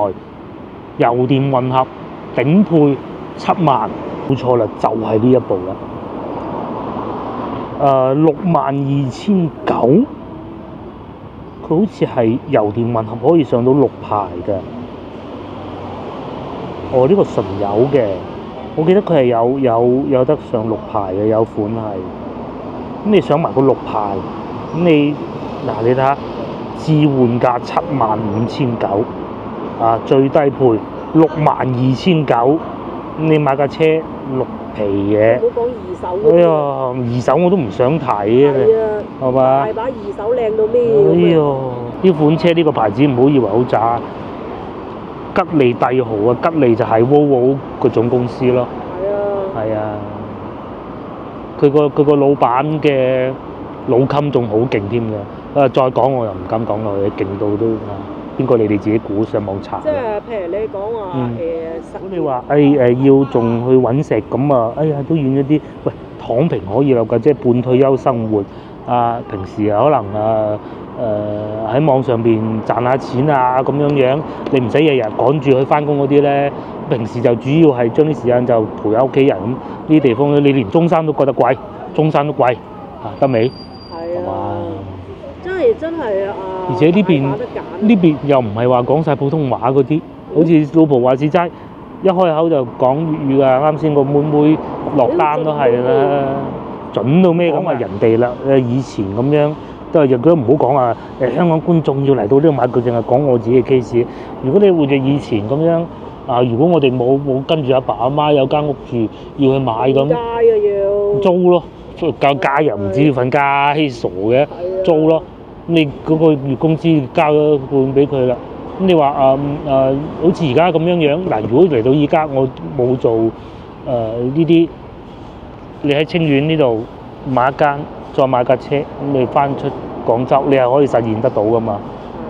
油電混合頂配7萬，冇錯啦，就係呢一部啦。62,900，佢好似係油電混合可以上到6牌嘅。呢個純油嘅，我記得佢係有得上6牌嘅，有款係。咁你上埋個6牌，咁你睇下。置換價75,900啊，最低配62,900，咁你買架車6皮嘢，唔好講二手。哎呀，二手我都唔想睇啊，係嘛？大把二手靚到咩？哎呀，呢款車呢個牌子唔好以為好渣，吉利帝豪啊，吉利就係 Volvo 個總公司咯。係啊。佢個老闆嘅老襟仲好勁添㗎。再講我又唔敢講落去，勁到都邊個你哋自己估，上網查。即係譬如你講話如果你話要仲去揾食咁啊，哎呀都遠一啲。喂，躺平可以啦㗎，即係半退休生活啊，平時可能喺網上邊賺下錢啊咁樣，你唔使日日趕住去翻工嗰啲咧。平時就主要係將啲時間就陪下屋企人咁。呢啲地方你連中山都覺得貴，中山都貴啊，得未？係啊。真係而且呢邊又唔係話講晒普通話嗰啲，好似老婆話事齋，一開口就講粵語㗎。啱先個妹妹落單都係啦，準到咩咁啊？人哋啦，以前咁樣都係，亦都唔好講話香港觀眾要嚟到呢度買，佢淨係講我自己嘅 case。如果你換住以前咁樣如果我哋冇跟住阿爸阿媽有間屋住，要去買咁，街啊要租咯，交街又唔知要瞓街，傻嘅，租咯。你嗰個月工資交咗半俾佢啦。咁你話好似而家咁樣嗱，如果嚟到依家我冇做呢啲，你喺清遠呢度買一間，再買架車，咁你翻出廣州，你係可以實現得到噶嘛？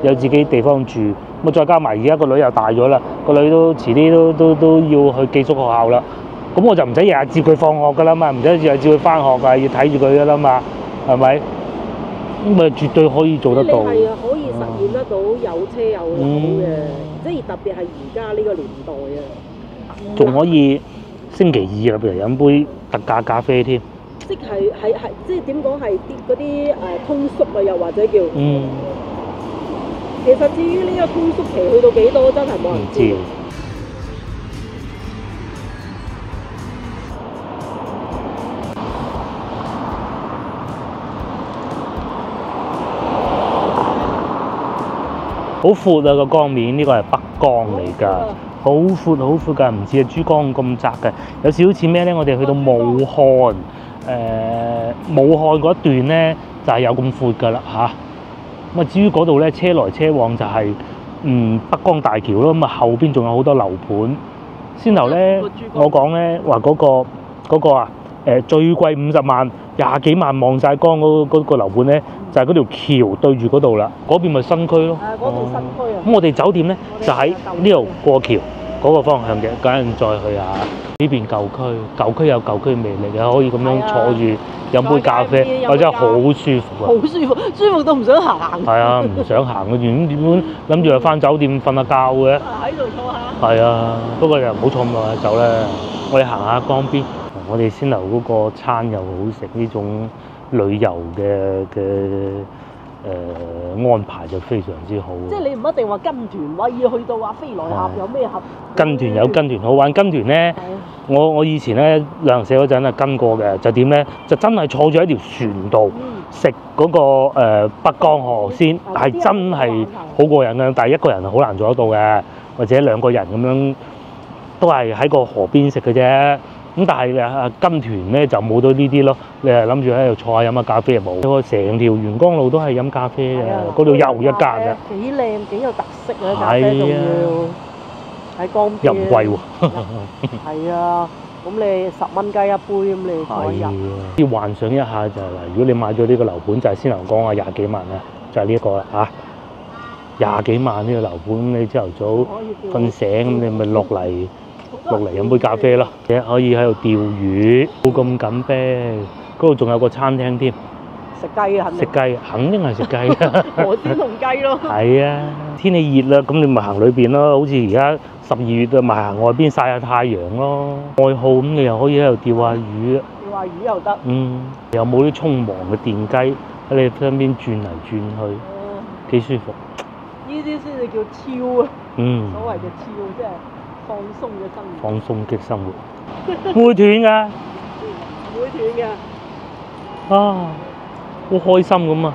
有自己地方住，咁再加埋而家個女又大咗啦，個女都遲啲都要去寄宿學校啦。咁我就唔使日日接佢放學噶啦嘛，唔使日日接佢翻學㗎，要睇住佢噶啦嘛，係咪？咁咪絕對可以做得到。你係可以實現見得到有車有樓嘅，即係特別係而家呢個年代啊，仲可以星期二入嚟飲杯特價咖啡添。即係即係點講係啲嗰啲通縮啊，又或者叫其實至於呢個通縮期去到幾多，真係冇人知。好闊啊個江面，呢個係北江嚟㗎，好闊㗎，唔似珠江咁窄嘅，有少少似咩咧？我哋去到武漢，武漢嗰一段咧就係有咁闊㗎啦嚇。咁啊，至於嗰度咧車來車往就係北江大橋咯，咁啊後邊仲有好多樓盤。先頭咧我講咧話嗰個啊最貴50萬，20幾萬望晒江嗰個樓盤咧，就係嗰條橋對住嗰度啦，嗰邊咪新區咯。嗰度新區啊。咁我哋酒店咧就喺呢度過橋嗰個方向嘅，梗係再去下呢邊舊區。舊區有舊區魅力嘅，可以咁樣坐住飲杯咖啡，或者好舒服啊！好舒服，舒服到唔想行。係啊，唔想行嘅，原本諗住去翻酒店瞓下覺嘅。喺度坐下。係啊，不過又唔好坐咁耐走啦。我哋行下江邊。我哋先樓嗰個餐又好食，呢種旅遊嘅安排就非常之好。即係你唔一定話跟團，話要去到話飛來峽有咩峽？跟團有跟團好玩，跟團咧，我以前咧旅行社嗰陣係跟過嘅，就點咧？就真係坐住喺條船度食嗰個北江河鮮，係真係好過癮嘅。但係一個人係好難做得到嘅，或者2個人咁樣都係喺個河邊食嘅啫。咁但係跟團咧就冇到呢啲咯，你係諗住喺度坐下飲下咖啡又冇。成條沿江路都係飲咖啡嘅，嗰度又一間啊！幾靚幾有特色啊！咖啡仲要喺江邊，又唔貴喎。係啊，咁你10蚊雞一杯咁你可以飲。要幻想一下就係嗱，如果你買咗呢個樓盤就係先頭講啊20幾萬啊，就係呢一個啦嚇。20幾萬呢個樓盤，咁你朝頭早瞓醒咁你咪落嚟飲杯咖啡咯，可以喺度釣魚，冇咁緊啤。嗰度仲有個餐廳添，食雞啊，食雞肯定係食雞河鮮同雞咯。係啊，天氣熱啦，咁你咪行裏邊咯。好似而家12月啊，咪行外邊曬下太陽咯。愛好咁你又可以喺度釣下魚，釣下魚又得。有冇啲匆忙嘅電雞喺你身邊轉嚟轉去，幾舒服。呢啲先至叫超啊！所謂嘅超即係放鬆嘅生活。放鬆嘅生活，會斷㗎。唔會斷嘅。啊，好開心咁啊！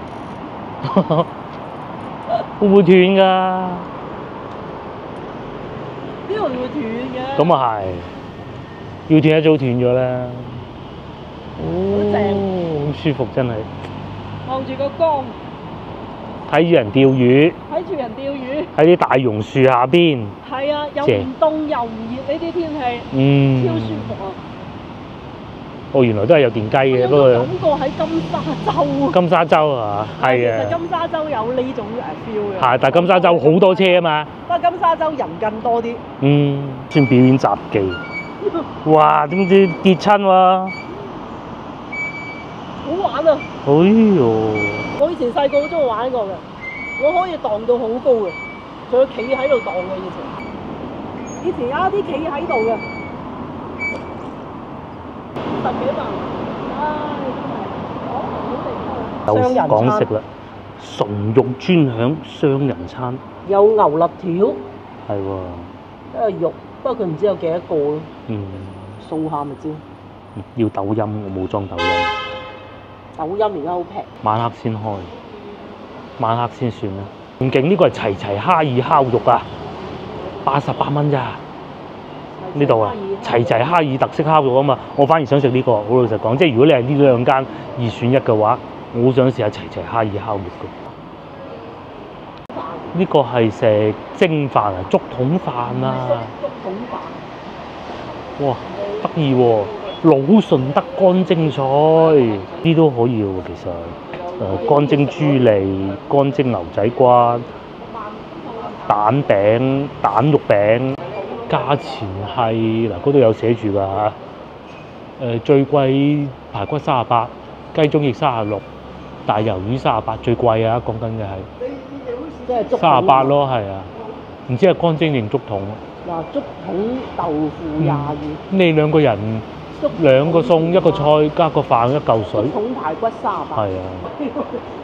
會唔會斷㗎？邊度會斷嘅？咁啊係，要斷一早斷咗啦。好正，好舒服真係。望住個江，睇住人釣魚，喺啲大榕樹下邊。係啊，又唔凍又唔熱呢啲天氣，超舒服啊！原來都係有電雞嘅，不過感覺喺金沙洲。金沙洲啊，係啊。其實金沙洲有呢種feel 嘅。係，但係金沙洲好多車啊嘛。不過金沙洲人更多啲。算表演雜技。哇！點知跌親喎？好玩啊！哎呦！我以前細個好中意玩過嘅，我可以盪到好高嘅，仲要企喺度盪嘅以前有一啲企喺度嘅。10幾萬，真係，又講食啦，純肉專享雙人餐，有牛肋條，係喎，一個肉，不過佢唔知有幾多個咯，數下咪知。要抖音，我冇裝抖音。抖音而家好平，晚黑先開，晚黑先算啦。唔勁呢個係齊齊哈爾烤肉啊，88蚊咋？呢度啊，齊齊哈爾特色烤肉啊嘛，我反而想食呢個。好老實講，即係如果你係呢2間2選1嘅話，我好想試下齊齊哈爾烤肉嘅。呢個係食蒸飯啊，竹筒飯啊。竹筒飯。哇，得意喎！魯順德乾蒸菜，呢都可以喎，其實。乾蒸豬脷、乾蒸牛仔骨、蛋餅、蛋肉餅。價錢係嗱，嗰度有寫住㗎嚇。最貴排骨38，雞中翼36，大魷魚38，最貴啊！講緊嘅係。即係竹筒。 38咯，係啊，唔知係乾蒸定竹筒。話竹筒豆腐22，你兩個人兩個餸，一個菜加個飯一嚿水。竹筒排骨38。係啊，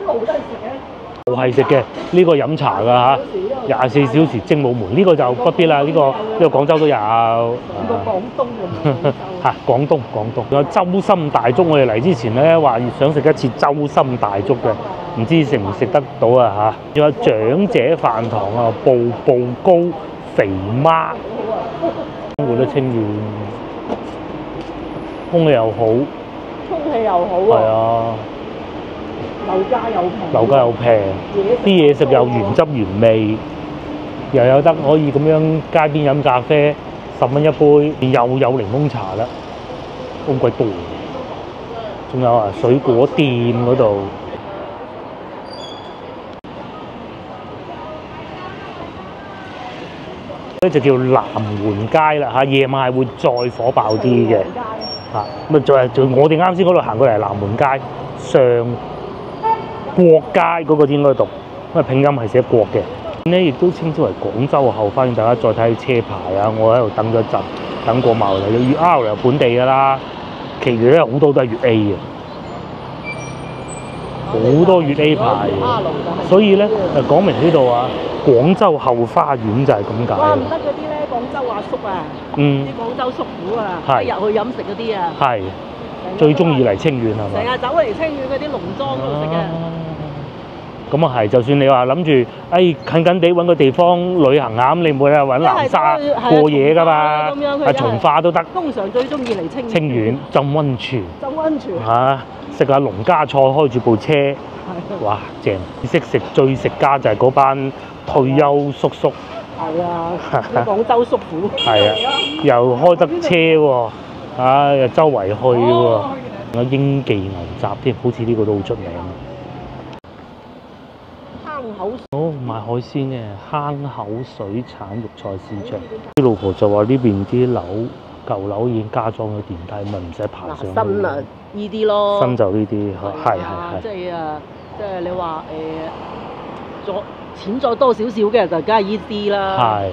都好得食嘅。就係食嘅，呢個飲茶㗎嚇，24小時蒸冇門，呢個就不必啦，呢個廣州都有。呢個廣東嘅。嚇，廣東。仲有周深大粥，我哋嚟之前咧話想食一次周深大粥嘅，唔知食唔食得到啊嚇？仲有長者飯堂啊，步步高、肥媽，生活得清遠，空氣又好，空氣又好係喎，啊，樓價又平，啲嘢食又原汁原味，又有得可以咁樣街邊飲咖啡，10蚊一杯，又有檸檬茶啦，好鬼多。仲有啊，水果店嗰度。呢就叫南門街啦嚇，夜晚係會再火爆啲嘅嚇。咁啊，仲我哋啱先嗰度行過嚟係南門街上國街嗰個應該讀，因為拼音係寫國嘅。呢亦都稱之為廣州後花園，大家再睇車牌啊！我喺度等咗一陣，等過茂嚟嘅粵 R 又本地㗎啦，其餘咧好多都係粵 A 嘅，好多粵 A 牌，所以咧就講明呢度啊，廣州後花園就係咁解。哇！唔得嗰啲咧，廣州阿叔啊，啲廣州叔父啊，係一入去飲食嗰啲啊，係最中意嚟清遠係嘛？成日走嚟清遠嗰啲農莊嗰度食嘅。咁啊係，就算你話諗住，近近地揾個地方旅行下，咁你唔會揾南沙過夜㗎嘛？從化都得。通常最中意嚟清遠。清遠浸温泉。浸温泉。嚇，食下農家菜，開住部車，哇，正！識食最食家就係嗰班退休叔叔。係啊，廣州叔父。係啊，又開得車喎，又周圍去喎，有英記牛雜添，好似呢個都好出名。賣海鮮嘅坑口水產肉菜市場，啲老婆就話呢邊啲樓舊樓已經加裝咗電梯，咪唔使爬上去。新啊，呢啲咯。新就呢啲，係。即係你話再錢再多少少嘅就梗係呢啲啦。係。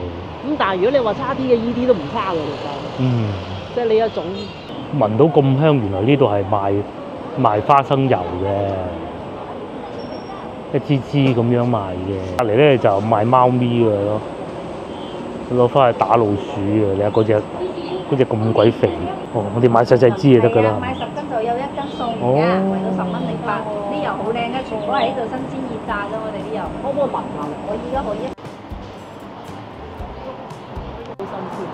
咁但係如果你話差啲嘅，呢啲都唔差嘅其實。即係呢一種。聞到咁香，原來呢度係賣花生油嘅。一支支咁樣賣嘅，隔離咧就賣貓咪嘅咯，攞翻去打老鼠嘅。你睇嗰隻咁鬼肥，我哋買細支就得㗎啦。買10斤就有1斤送㗎，為到10蚊零8。啲油好靚嘅，全部喺度新鮮熱炸㗎，我哋啲油。可唔可以聞下？可以啊，可以。好新鮮。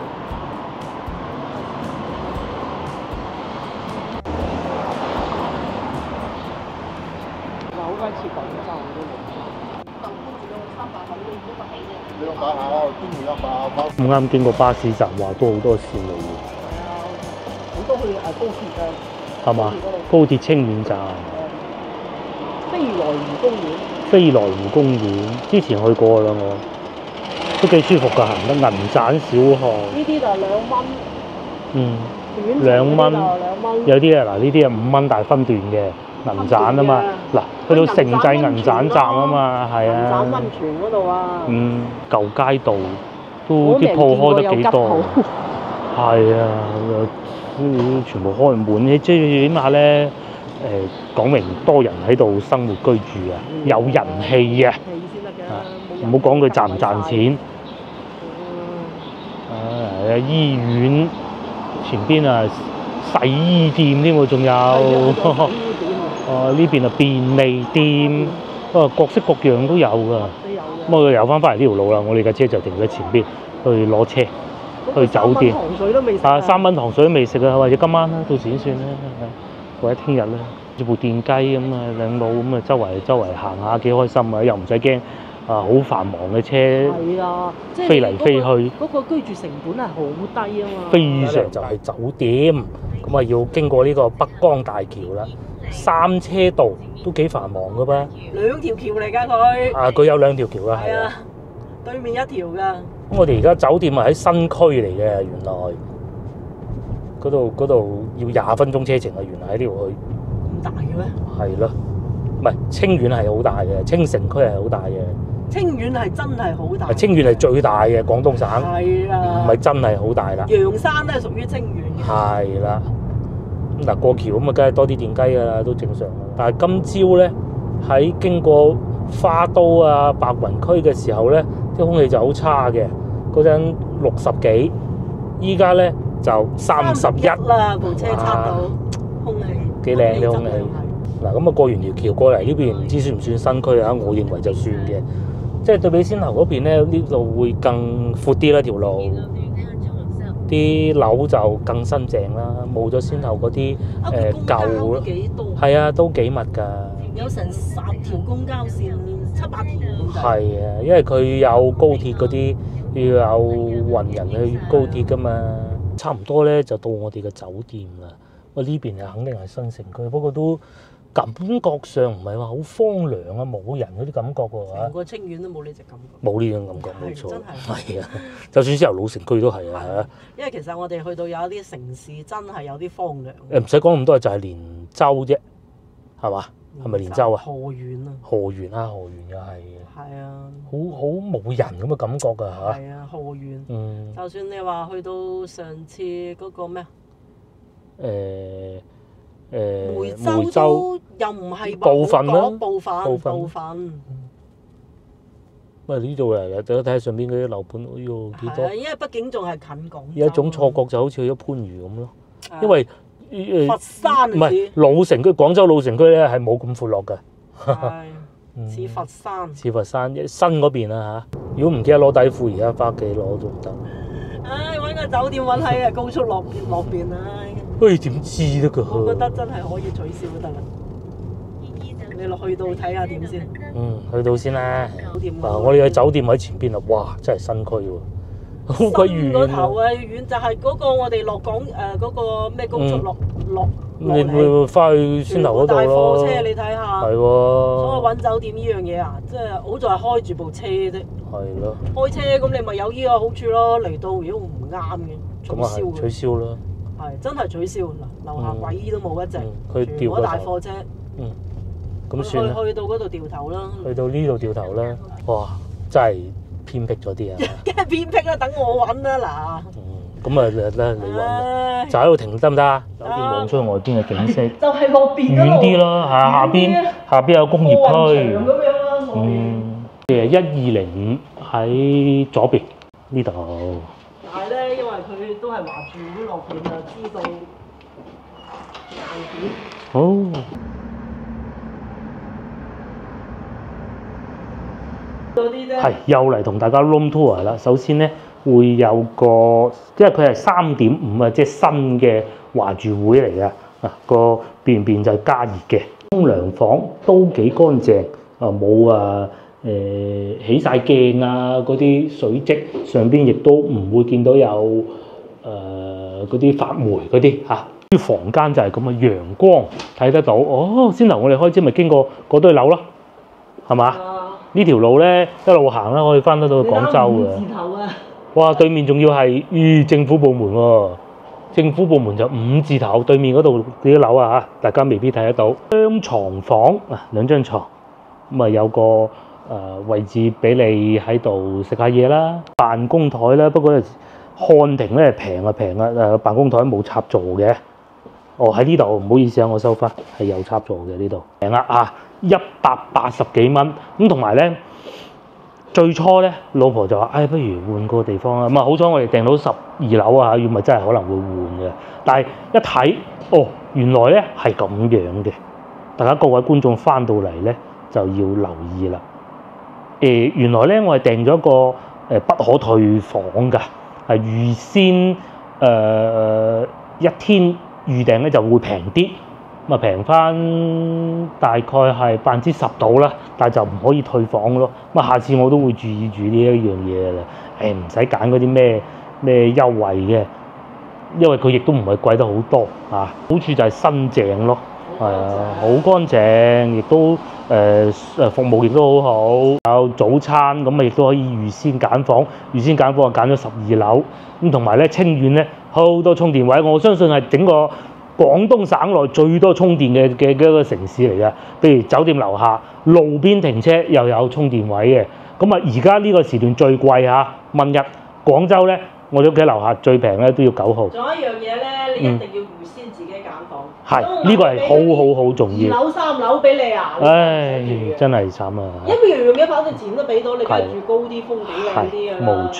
好似廣州嗰咁啱經過巴士站，話都好多線路喎。好多去高鐵㗎。係嘛？高鐵清遠站。飛來湖公園。飛來湖公園，之前去過啦，我都幾舒服㗎，行得銀盞小巷。呢啲就2蚊。2蚊。有啲啊，嗱呢啲係5蚊，但係分段嘅。銀盞啊嘛，嗱去到城際銀盞站啊嘛，係啊。銀盞溫泉嗰度啊。舊街道都啲鋪開得幾多，係啊，全部開滿，即係起碼咧講明多人喺度生活居住啊，有人氣啊，唔好講佢賺唔賺錢。醫院前邊啊洗衣店添喎，仲有。呢邊啊便利店，各式各樣都有㗎。咁我遊翻嚟呢條路啦，我哋架車就停喺前邊，去攞車，去酒店。糖水都未食。3蚊糖水都未食啊，或者今晚啦，到時先算啦，或者聽日啦。住部電雞咁啊，兩老咁啊，周圍行下幾開心啊，又唔使驚好繁忙嘅車。係啊，即係飛嚟飛去。嗰個居住成本係好低啊嘛。非常就係酒店，咁啊要經過呢個北江大橋啦。3車道都幾繁忙㗎噃，2條橋嚟㗎佢。佢有2條橋㗎，係啊，對面1條㗎。咁我哋而家酒店係喺新區嚟嘅，原來嗰度要20分鐘車程啊，原來喺呢度去。咁大嘅咩？係咯，唔係清遠係好大嘅，清城區係好大嘅，清遠係真係好大，清遠係最大嘅廣東省，係啊，唔係真係好大啦。陽山都係屬於清遠嘅。係啦，咁嗱過橋咁啊，梗係多啲電雞㗎啦，都正常。但係今朝咧喺經過花都啊、白雲區嘅時候咧，啲空氣就好差嘅，嗰陣60幾，依家咧就31啦，部車測到空氣幾靚啲空氣。嗱咁啊過完條橋過嚟呢邊，唔知算唔算新區啊？我認為就算嘅，即係對比先頭嗰邊咧，呢度會更闊啲啦條路，啲樓就更新淨啦，冇咗先頭嗰啲舊咯。係啊，都幾密㗎。有成10條公交線，7、8條咁滯。係啊，因為佢有高鐵嗰啲，要有運人去高鐵㗎嘛。差唔多咧就到我哋嘅酒店啦。喂，呢邊啊肯定係新城區，不過都感覺上唔係話好荒涼啊，冇人嗰啲感覺喎嚇。成個清遠都冇呢隻感覺。冇呢種感覺，冇錯。真係。係啊，就算之後老城區都係啊。因為其實我哋去到有一啲城市真係有啲荒涼。唔使講咁多，就係連州啫，係嘛？係咪連州啊？河源啊。河源啊，河源又係。係啊。好冇人咁嘅感覺㗎嚇。係啊，河源。嗯。就算你話去到上次嗰個咩啊？梅州又唔係部分啦，部分。喂，呢度嚟睇下上邊嗰啲樓盤，哎呦幾多？因為畢竟仲係近廣州。有一種錯覺就好似去咗番禺咁咯，因為佛山唔係老城區，廣州老城區咧係冇咁闊落㗎。係似佛山。似佛山新嗰邊啊嚇！如果唔記得攞底褲，而家翻屋企攞都唔得。唉，揾個酒店揾喺高速落邊唉。點知得㗎？我覺得真係可以取消都得啦。你落去到睇下點先。去到先啦。酒店我哋嘅酒店喺前邊啊！哇，真係新區喎，好鬼遠。嗰頭啊，遠就係嗰個我哋落港嗰個咩高速落你會翻去先頭嗰度咯。大貨車你睇下。係喎。所以揾酒店呢樣嘢啊，即係好在係開住部車啫。係咯。開車咁你咪有呢個好處咯。嚟到如果唔啱嘅，取消啦。係真係取消嗱，樓下鬼都冇一隻，全部大貨車。咁算啦。去到嗰度掉頭啦。去到呢度掉頭啦。哇！真係偏僻咗啲啊。梗係偏僻啦，等我揾啦嗱。咁啊，你揾就喺度停得唔得啊？酒店望出去外邊嘅景色。就係落邊遠啲咯，下邊有工業區。咁樣啦，1205喺左邊呢度。但係咧，因為佢都係華住會落邊啊，知道硬件。好。係又嚟同大家 room tour 啦。首先咧會有個，因為佢係3.5啊，即係新嘅華住會嚟嘅啊。個邊就係加熱嘅，沖涼房都幾乾淨啊，冇起晒鏡啊，嗰啲水漬上邊亦都唔會見到有嗰啲發霉嗰啲嚇。啲房間就係咁嘅，陽光睇得到。哦，先頭我哋開始咪經過嗰堆樓咯，係嘛？呢條路咧一路行啦，可以翻得到廣州嘅。字頭啊！哇，對面仲要係政府部門喎，政府部門就5字頭，對面嗰度啲樓啊嚇，大家未必睇得到。雙床房啊，2張床，咁啊有個位置俾你喺度食下嘢啦，辦公台啦。不過漢庭咧平啊，辦公台冇插座嘅。哦，喺呢度唔好意思啊，我收翻，係有插座嘅呢度。平啦啊，180幾蚊。咁同埋咧，最初咧老婆就話：不如換個地方啦。咁啊，好彩我哋訂到12樓啊，如果唔係真係可能會換嘅。但係一睇，哦，原來咧係咁樣嘅。大家各位觀眾翻到嚟咧就要留意啦。原來咧我係訂咗一個不可退房㗎，係預先1天預訂咧就會平啲，咁啊平翻大概係10%到啦，但係就唔可以退房咯。咁啊下次我都會注意住呢一樣嘢啦。唔使揀嗰啲咩優惠嘅，因為佢亦都唔係貴得好多啊。好處就係新淨咯，係啊，好乾淨，亦都服務亦都好好。有早餐咁啊，亦都可以預先揀房，預先揀房啊揀咗12樓。咁同埋咧清遠咧好多充電位，我相信係整個廣東省內最多充電嘅一個城市嚟嘅。譬如酒店樓下路邊停車又有充電位嘅，咁啊，而家呢個時段最貴嚇，問日廣州咧，我哋屋企樓下最平咧都要9號。仲有一樣嘢咧，你一定要預先自己揀房。係呢個係好重要。2樓3樓俾你啊！唉，真係慘啊！一樣嘅反正錢都俾到，你梗係住高啲、風景靚啲㗎啦。冇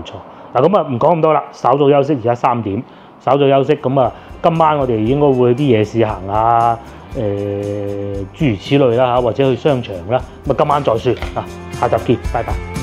錯。嗱咁啊，唔講咁多啦，稍早休息，而家3點，稍早休息。咁啊，今晚我哋應該會去啲夜市行啊，諸如此類啦嚇，或者去商場啦。咁啊，今晚再算啊，下集見，拜拜。